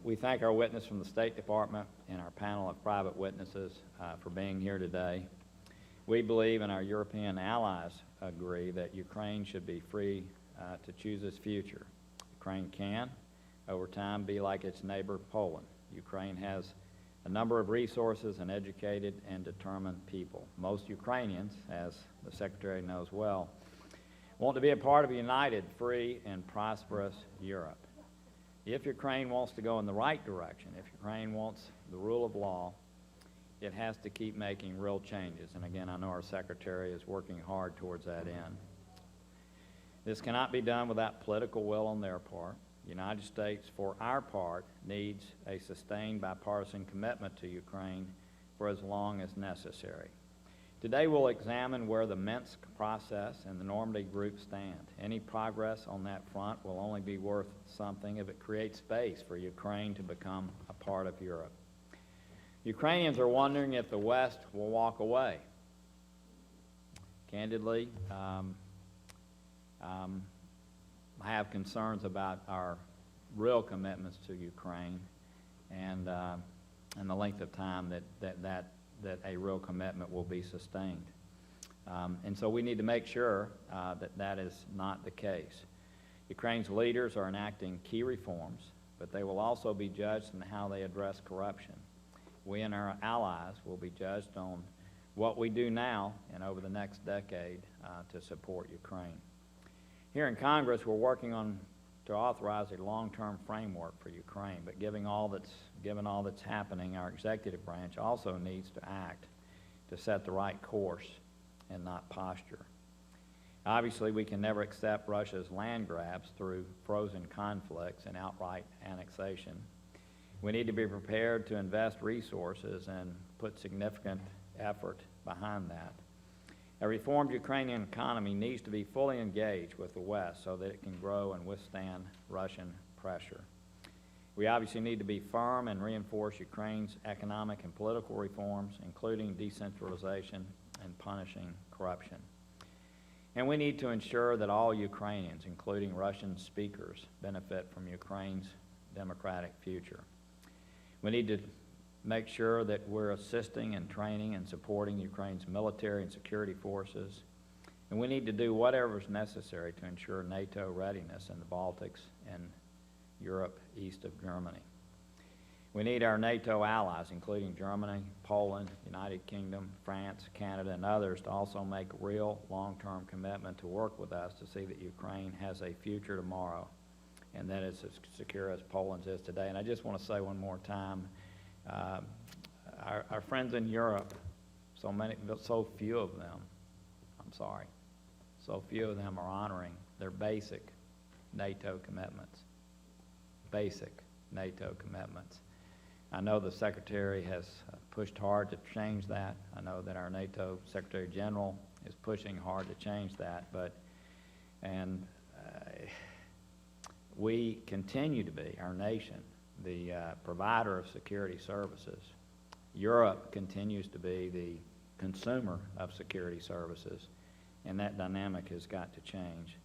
We thank our witness from the State Department and our panel of private witnesses for being here today. We believe, and our European allies agree, that Ukraine should be free to choose its future. Ukraine can, over time, be like its neighbor Poland. Ukraine has a number of resources and educated and determined people. Most Ukrainians, as the Secretary knows well, want to be a part of a united, free, and prosperous Europe. If Ukraine wants to go in the right direction, if Ukraine wants the rule of law, it has to keep making real changes. And again, I know our Secretary is working hard towards that end. This cannot be done without political will on their part. The United States, for our part, needs a sustained bipartisan commitment to Ukraine for as long as necessary. Today we'll examine where the Minsk process and the Normandy group stand. Any progress on that front will only be worth something if it creates space for Ukraine to become a part of Europe. Ukrainians are wondering if the West will walk away. Candidly, I have concerns about our real commitments to Ukraine and the length of time that a real commitment will be sustained. And so we need to make sure that is not the case. Ukraine's leaders are enacting key reforms, but they will also be judged on how they address corruption. We and our allies will be judged on what we do now and over the next decade to support Ukraine. Here in Congress, we're working to authorize a long-term framework for Ukraine, but given all that's happening, our executive branch also needs to act to set the right course and not posture. Obviously, we can never accept Russia's land grabs through frozen conflicts and outright annexation. We need to be prepared to invest resources and put significant effort behind that. A reformed Ukrainian economy needs to be fully engaged with the West so that it can grow and withstand Russian pressure. We obviously need to be firm and reinforce Ukraine's economic and political reforms, including decentralization and punishing corruption. And we need to ensure that all Ukrainians, including Russian speakers, benefit from Ukraine's democratic future. We need to make sure that we're assisting and training and supporting Ukraine's military and security forces. And we need to do whatever is necessary to ensure NATO readiness in the Baltics and Europe east of Germany. We need our NATO allies, including Germany, Poland, United Kingdom, France, Canada, and others, to also make real long-term commitment to work with us to see that Ukraine has a future tomorrow and that it's as secure as Poland's is today. And I just want to say one more time, our friends in Europe, so few of them are honoring their basic NATO commitments. I know the Secretary has pushed hard to change that. I know that our NATO Secretary General is pushing hard to change that, and we continue to be, our nation, the provider of security services. Europe continues to be the consumer of security services, and that dynamic has got to change.